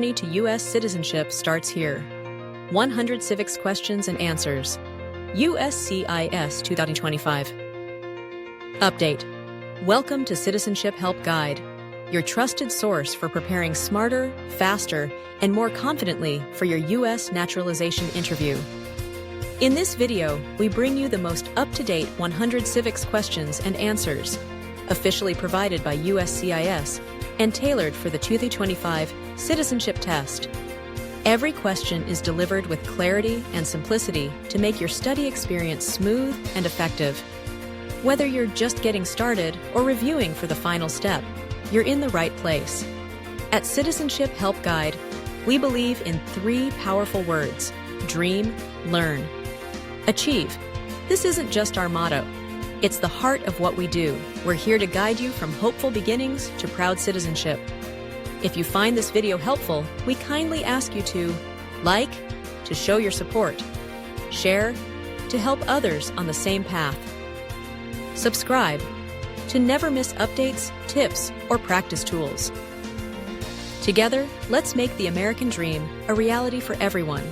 journey to U.S. citizenship starts here. 100 Civics Questions and Answers. USCIS 2025. Update. Welcome to Citizenship Help Guide, your trusted source for preparing smarter, faster, and more confidently for your U.S. naturalization interview. In this video, we bring you the most up-to-date 100 civics questions and answers, officially provided by USCIS and tailored for the 2025 citizenship test. Every question is delivered with clarity and simplicity to make your study experience smooth and effective. Whether you're just getting started or reviewing for the final step, you're in the right place. At Citizenship Help Guide, we believe in 3 powerful words: dream, learn, achieve. This isn't just our motto. It's the heart of what we do. We're here to guide you from hopeful beginnings to proud citizenship. If you find this video helpful, we kindly ask you to like, to show your support, share, to help others on the same path, subscribe, to never miss updates, tips, or practice tools. Together, let's make the American dream a reality for everyone.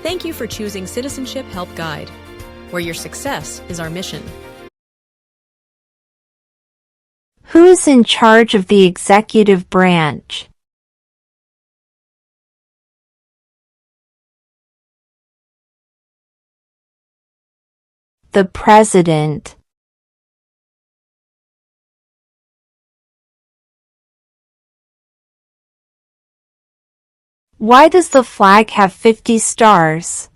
Thank you for choosing Citizenship Help Guide, where your success is our mission. Who's in charge of the executive branch? The President. Why does the flag have 50 stars?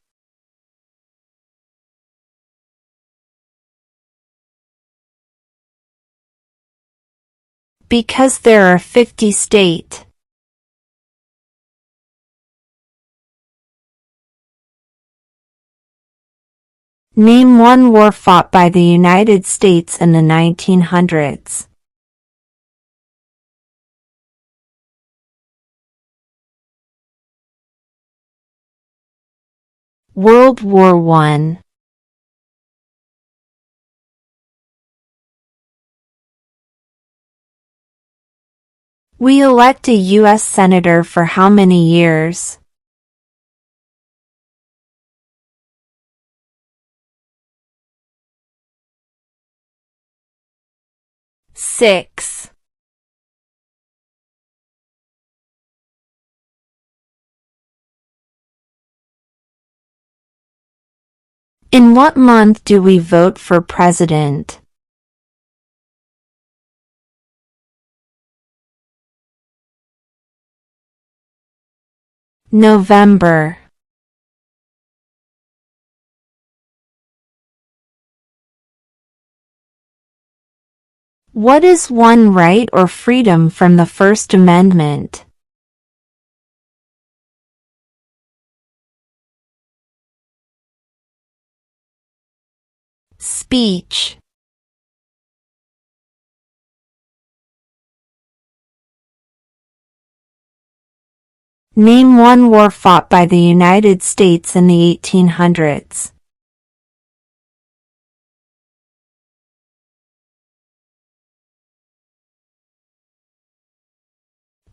Because there are 50 states. Name one war fought by the United States in the 1900s. World War I. We elect a U.S. Senator for how many years? 6. In what month do we vote for president? November. What is one right or freedom from the First Amendment? Speech. Name one war fought by the United States in the 1800s.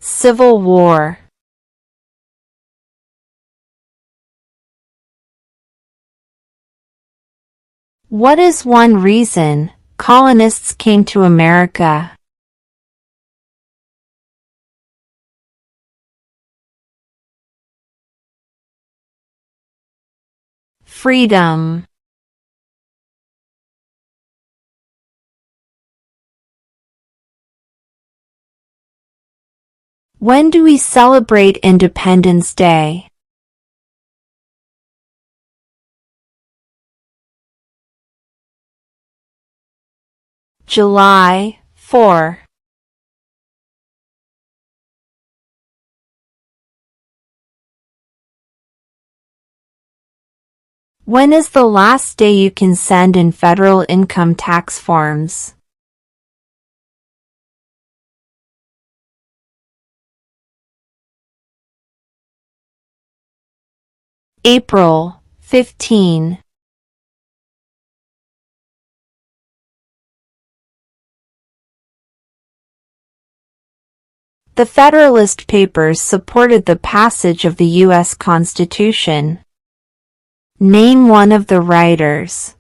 Civil War. What is one reason colonists came to America? Freedom. When do we celebrate Independence Day? July 4. When is the last day you can send in federal income tax forms? April 15. The Federalist Papers supported the passage of the U.S. Constitution. Name one of the writers.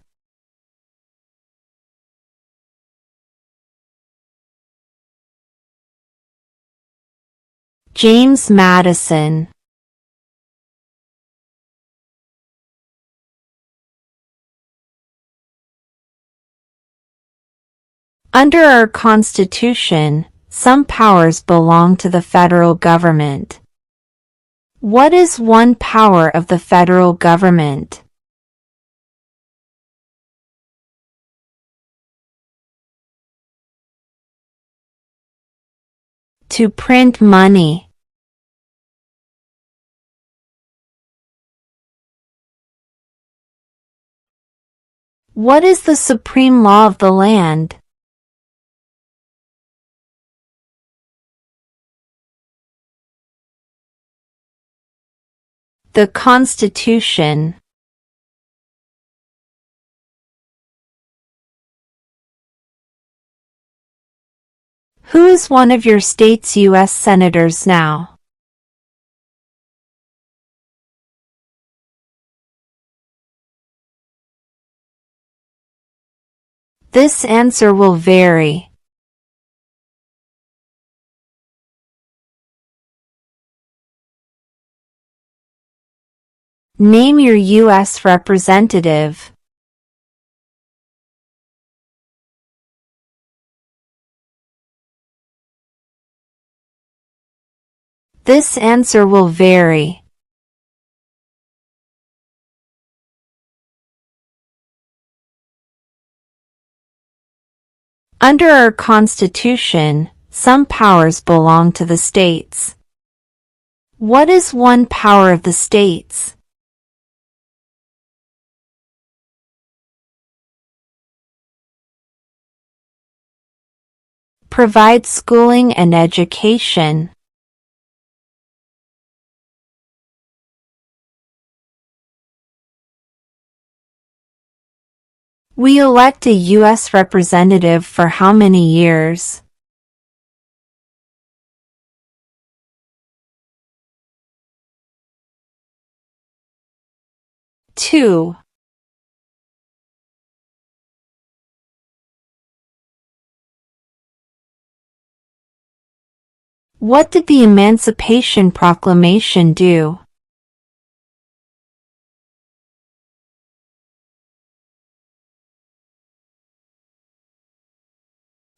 James Madison. Under our Constitution, some powers belong to the federal government. What is one power of the federal government? To print money. What is the supreme law of the land? The Constitution. Who is one of your state's U.S. senators now? This answer will vary. Name your U.S. representative. This answer will vary. Under our Constitution, some powers belong to the states. What is one power of the states? Provide schooling and education. We elect a U.S. representative for how many years? Two. What did the Emancipation Proclamation do?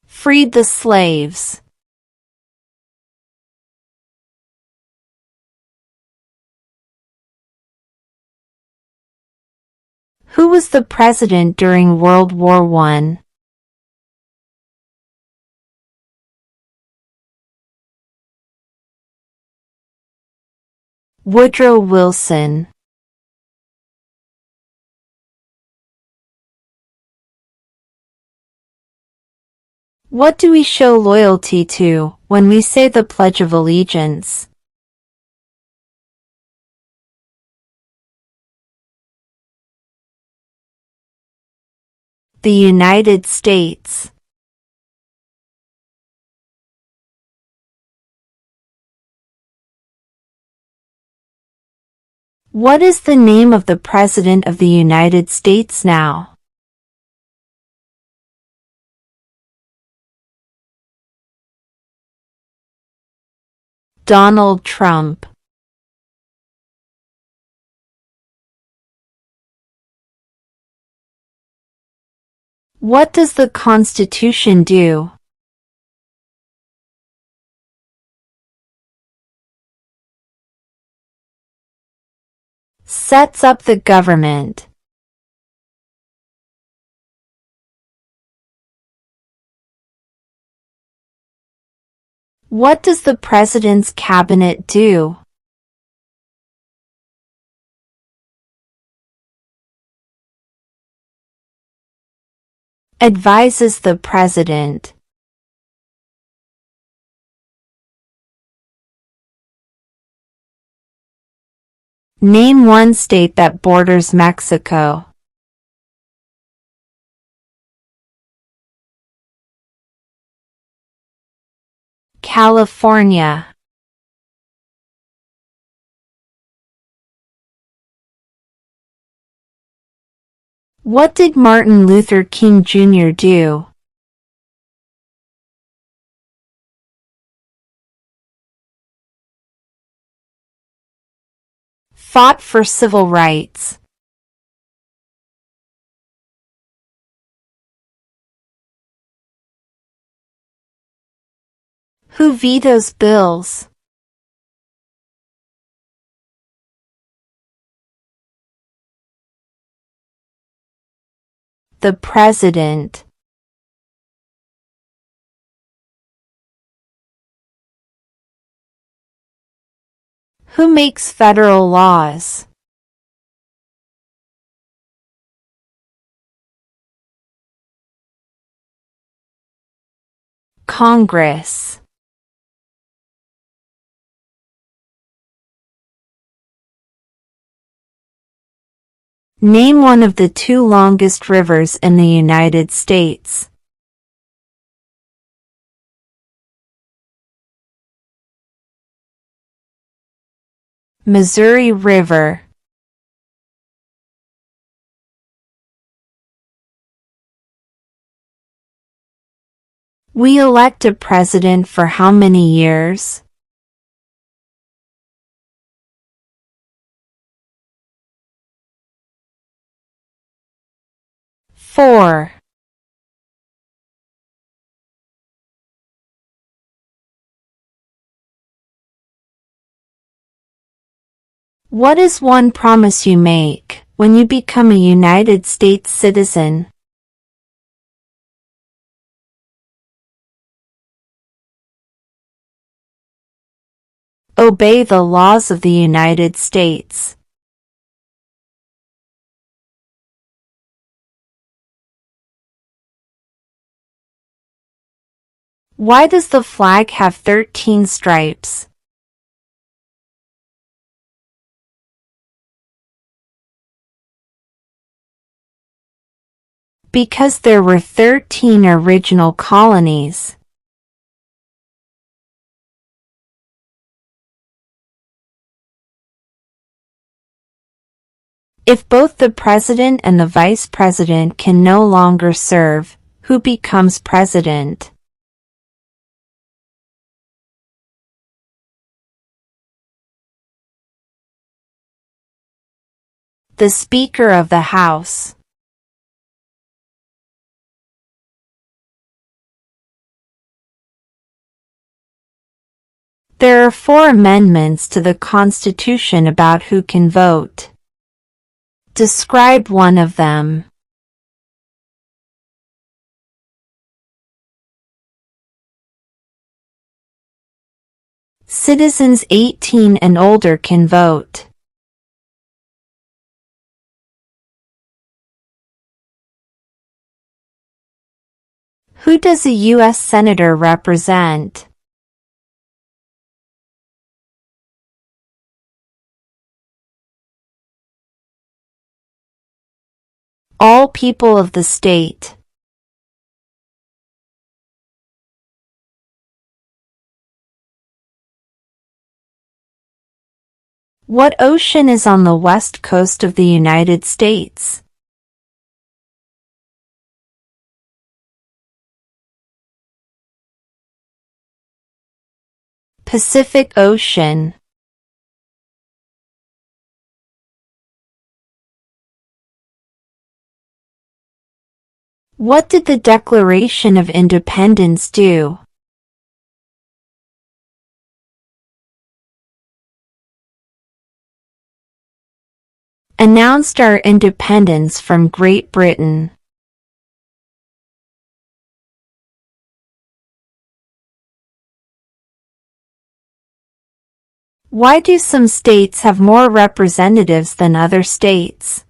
Freed the slaves. Who was the president during World War I? Woodrow Wilson. What do we show loyalty to when we say the Pledge of Allegiance? The United States. What is the name of the President of the United States now? Donald Trump. What does the Constitution do? Sets up the government. What does the President's cabinet do? Advises the President. Name one state that borders Mexico. California. What did Martin Luther King Jr. do? Fought for civil rights. Who vetoes bills? The President. Who makes federal laws? Congress. Name one of the two longest rivers in the United States. Missouri River. We elect a president for how many years? Four. What is one promise you make when you become a United States citizen? Obey the laws of the United States. Why does the flag have 13 stripes? Because there were 13 original colonies. If both the president and the vice president can no longer serve, who becomes president? The Speaker of the House. There are 4 amendments to the Constitution about who can vote. Describe one of them. Citizens 18 and older can vote. Who does a U.S. Senator represent? All people of the state. What ocean is on the west coast of the United States? Pacific Ocean. What did the Declaration of Independence do? Announced our independence from Great Britain. Why do some states have more representatives than other states?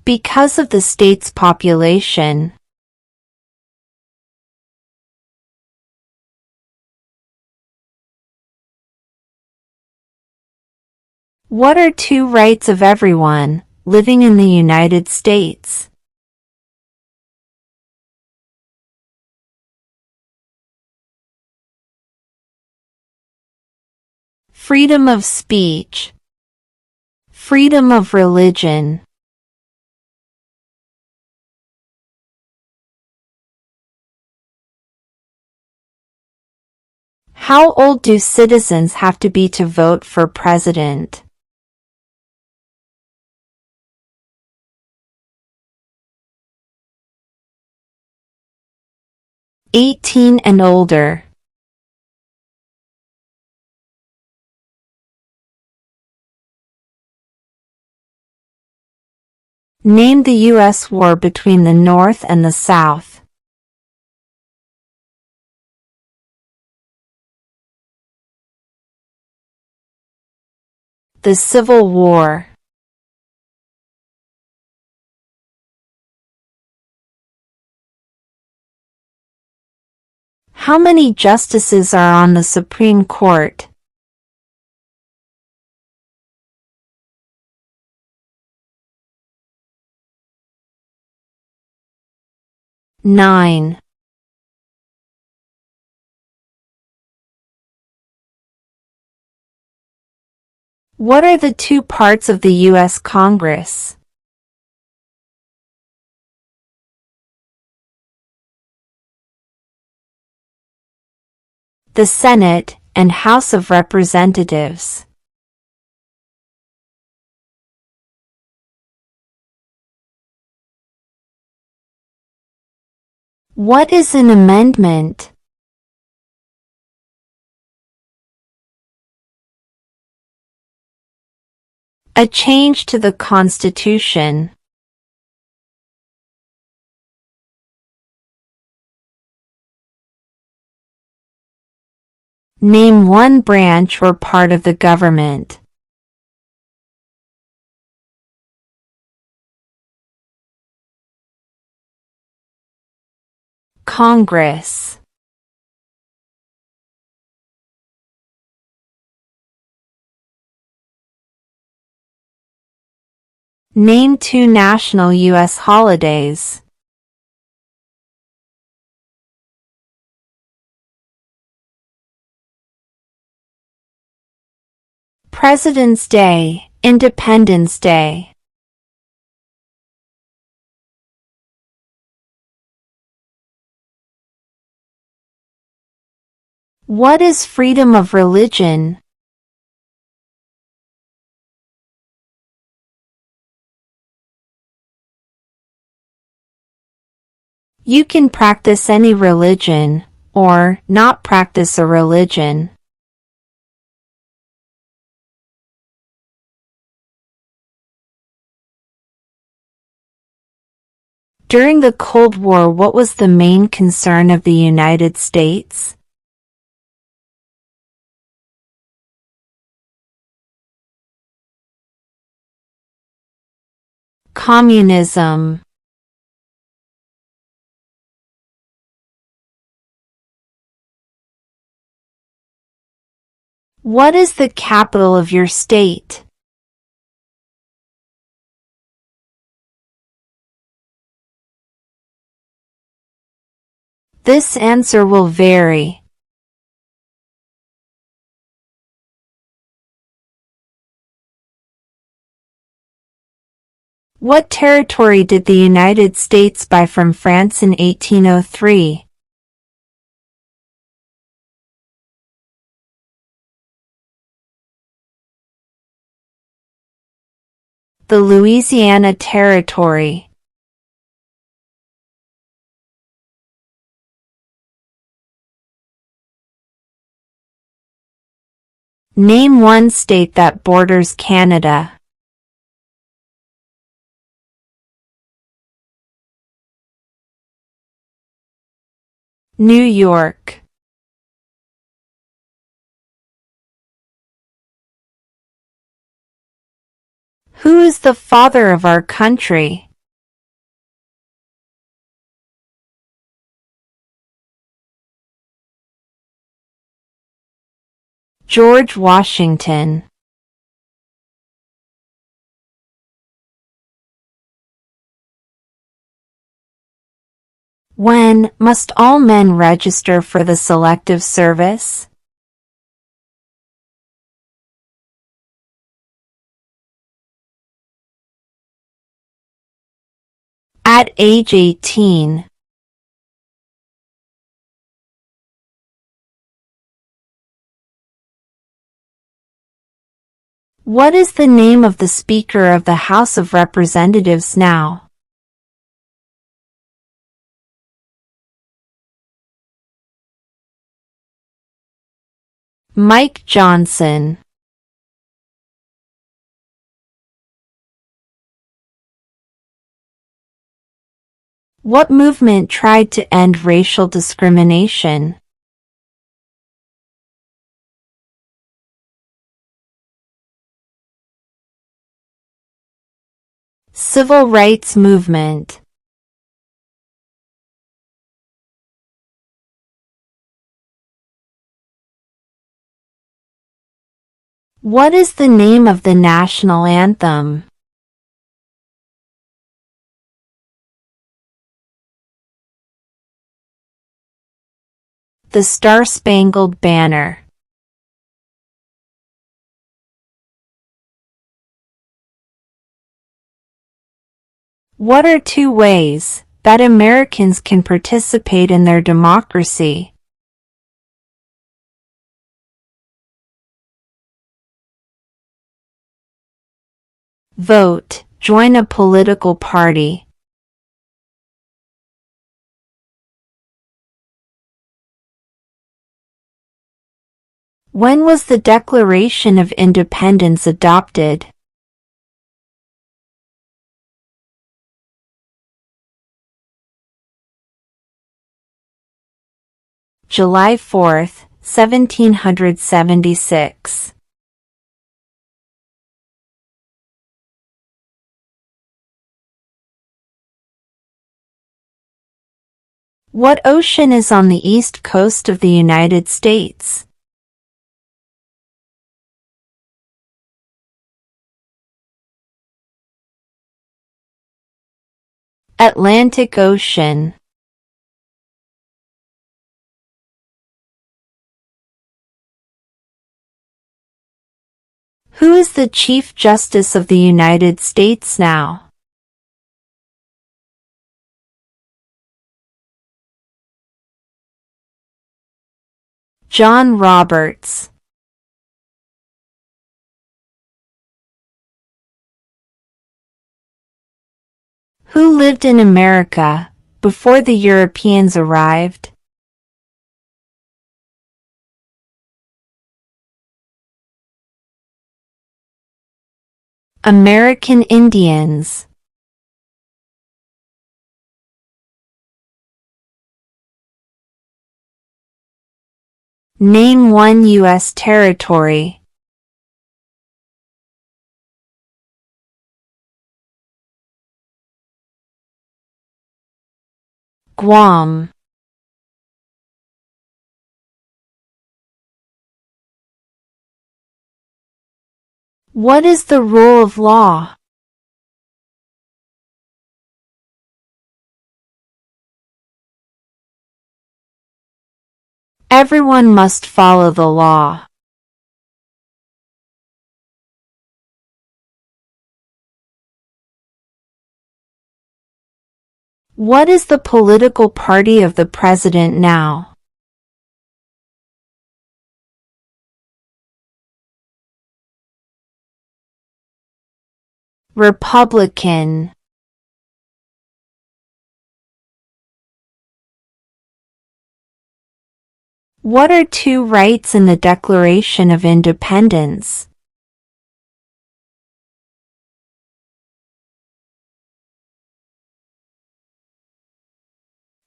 Because of the state's population. What are 2 rights of everyone, living in the United States. Freedom of speech. Freedom of religion. How old do citizens have to be to vote for president? "18 and older." Name the U.S. war between the North and the South. The Civil War. How many justices are on the Supreme Court? Nine. What are the two parts of the U.S. Congress? The Senate and House of Representatives. What is an amendment? A change to the Constitution. Name one branch or part of the government. Congress. Name two national U.S. holidays. President's Day, Independence Day. What is freedom of religion? You can practice any religion, or not practice a religion. During the Cold War, what was the main concern of the United States? Communism. What is the capital of your state? This answer will vary. What territory did the United States buy from France in 1803? The Louisiana Territory. Name one state that borders Canada. New York. Who is the father of our country? George Washington. When must all men register for the Selective Service? At age 18. What is the name of the Speaker of the House of Representatives now? Mike Johnson. What movement tried to end racial discrimination? Civil rights movement. What is the name of the national anthem? The Star-Spangled Banner. What are 2 ways that Americans can participate in their democracy? Vote, join a political party. When was the Declaration of Independence adopted? July 4, 1776. What ocean is on the east coast of the United States? Atlantic Ocean. Who is the Chief Justice of the United States now? John Roberts. Who lived in America before the Europeans arrived? American Indians. Name 1 U.S. territory. Guam. What is the rule of law? Everyone must follow the law. What is the political party of the president now? Republican. What are 2 rights in the Declaration of Independence?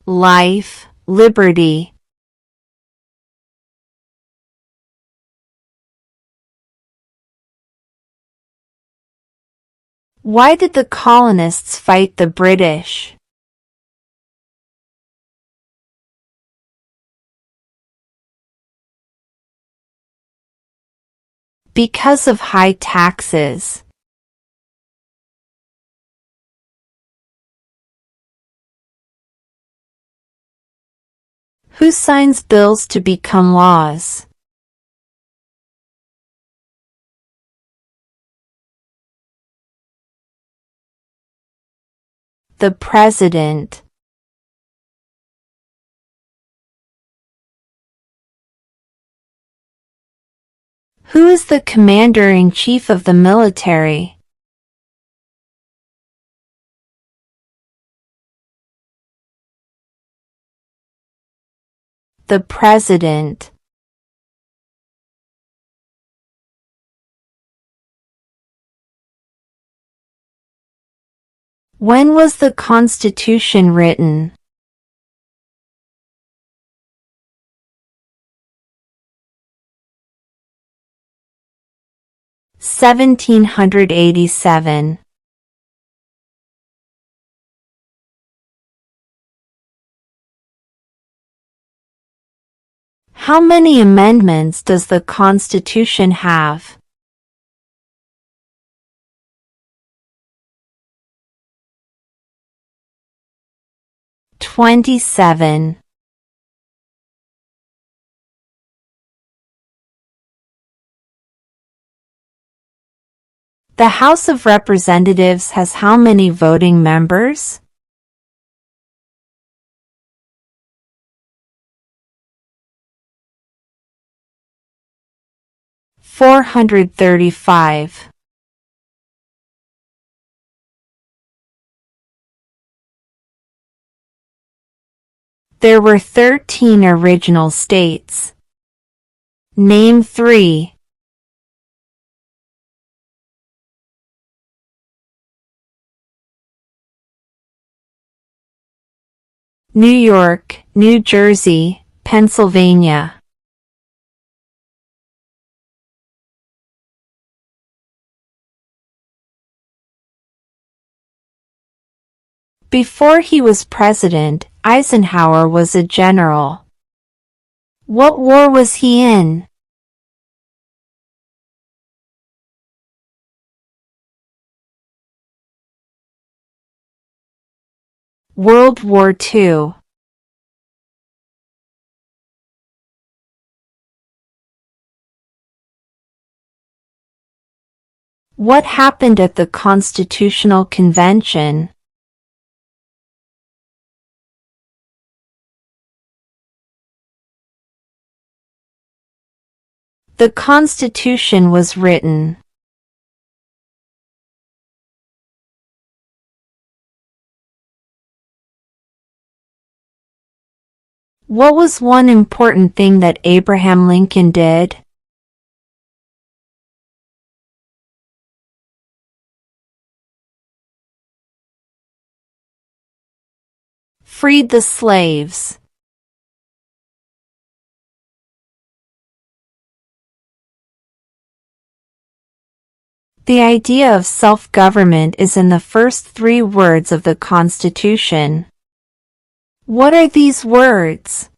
Life, liberty. Why did the colonists fight the British? Because of high taxes. Who signs bills to become laws? The President. Who is the Commander-in-Chief of the military? The President. When was the Constitution written? (1787). How many amendments does the Constitution have? 27. The House of Representatives has how many voting members? 435. There were 13 original states. Name 3. New York, New Jersey, Pennsylvania. Before he was president, Eisenhower was a general. What war was he in? World War II. What happened at the Constitutional Convention? The Constitution was written. What was one important thing that Abraham Lincoln did? Freed the slaves. The idea of self-government is in the first 3 words of the Constitution. What are these words?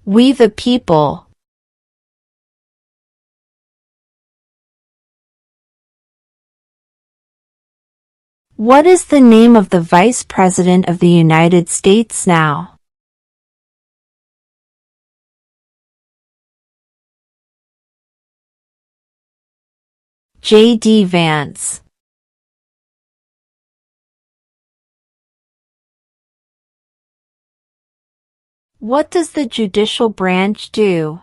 We the people. What is the name of the Vice President of the United States now? J.D. Vance. What does the judicial branch do?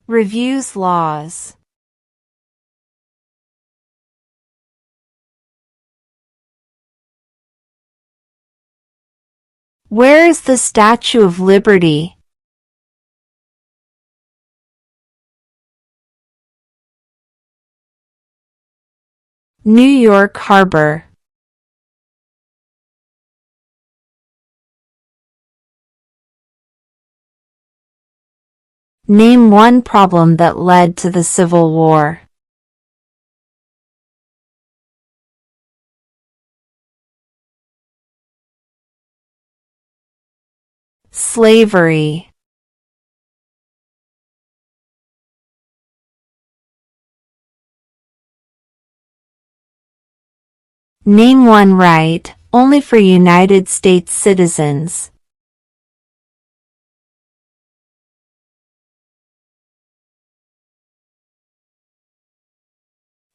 Reviews laws. Where is the Statue of Liberty? New York Harbor. Name one problem that led to the Civil War. Slavery. Name one right, only for United States citizens.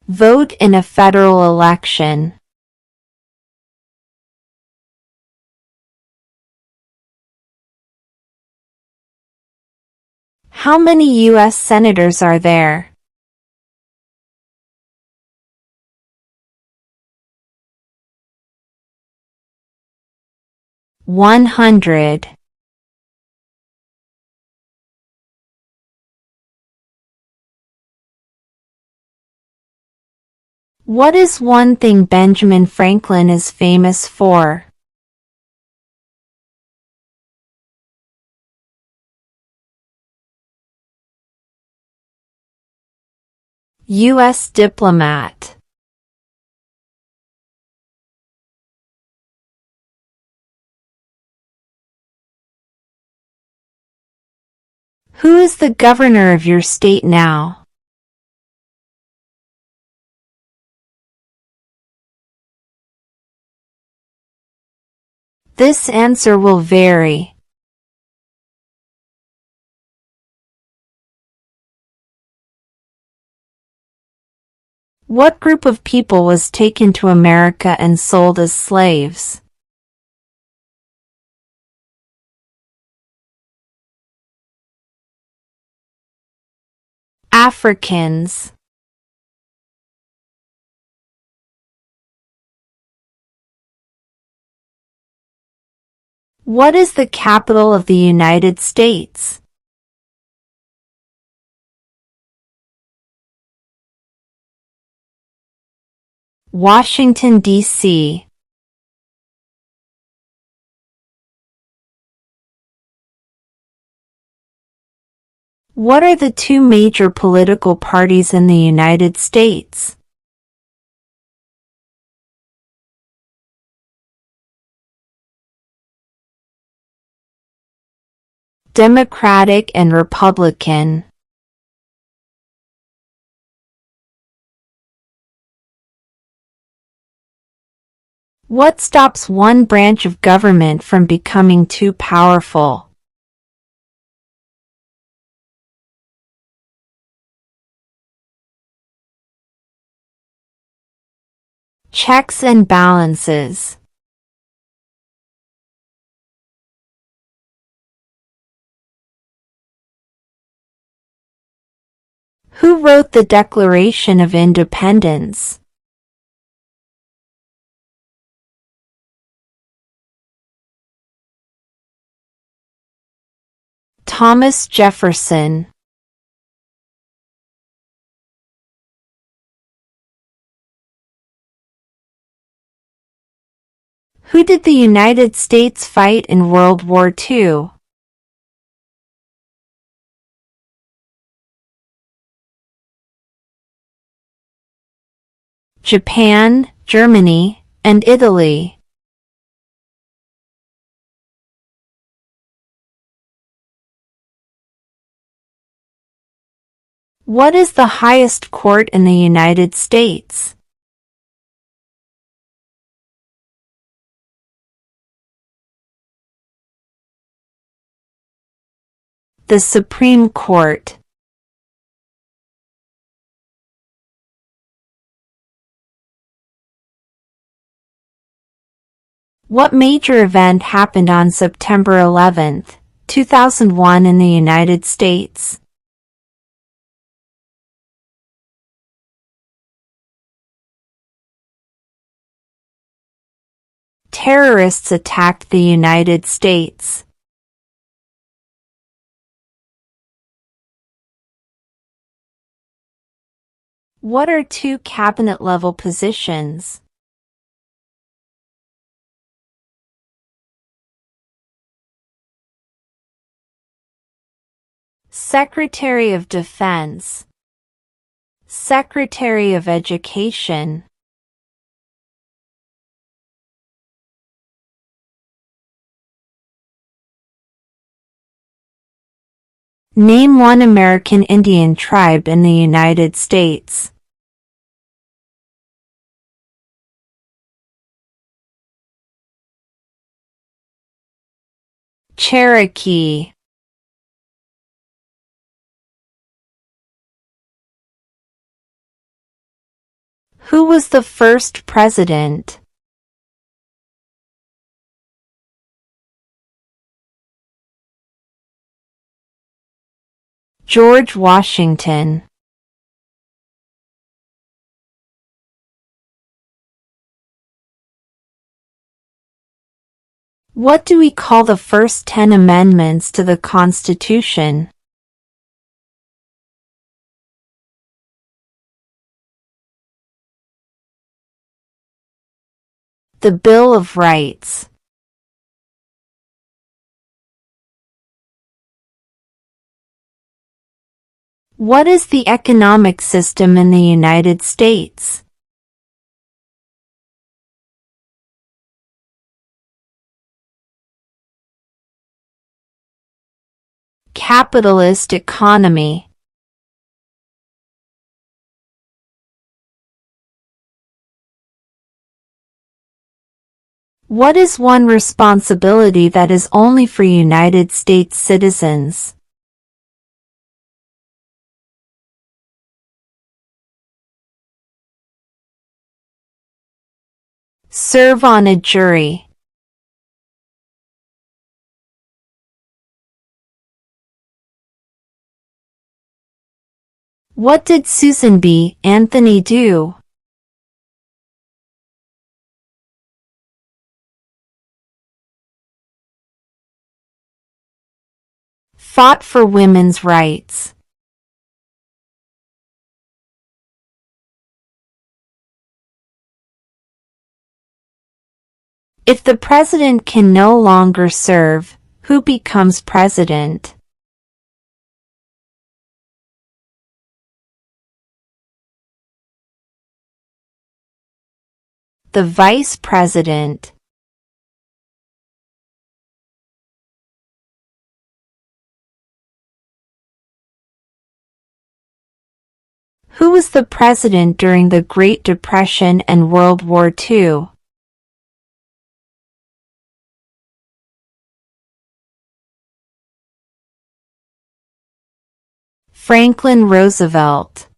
Vote in a federal election. How many U.S. senators are there? 100. What is one thing Benjamin Franklin is famous for? U.S. diplomat. Who is the governor of your state now? This answer will vary. What group of people was taken to America and sold as slaves? Africans. What is the capital of the United States? Washington, D.C. What are the two major political parties in the United States? Democratic and Republican. What stops one branch of government from becoming too powerful? Checks and balances. Who wrote the Declaration of Independence? Thomas Jefferson. Who did the United States fight in World War II? Japan, Germany, and Italy. What is the highest court in the United States? The Supreme Court. What major event happened on September 11, 2001 in the United States? Terrorists attacked the United States. What are two cabinet-level positions? Secretary of Defense. Secretary of Education. Name one American Indian tribe in the United States. Cherokee. Who was the first president? George Washington. What do we call the first 10 amendments to the Constitution? The Bill of Rights. What is the economic system in the United States? Capitalist economy. What is one responsibility that is only for United States citizens? Serve on a jury. What did Susan B. Anthony do? Fought for women's rights. If the president can no longer serve, who becomes president? The vice president. Who was the president during the Great Depression and World War II? Franklin Roosevelt.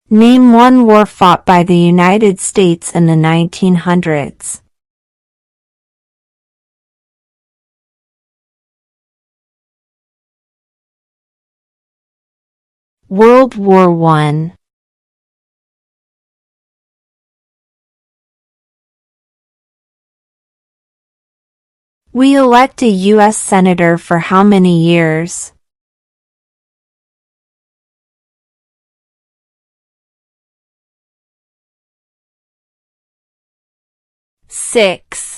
Name one war fought by the United States in the 1900s. World War I. We elect a U.S. Senator for how many years? 6.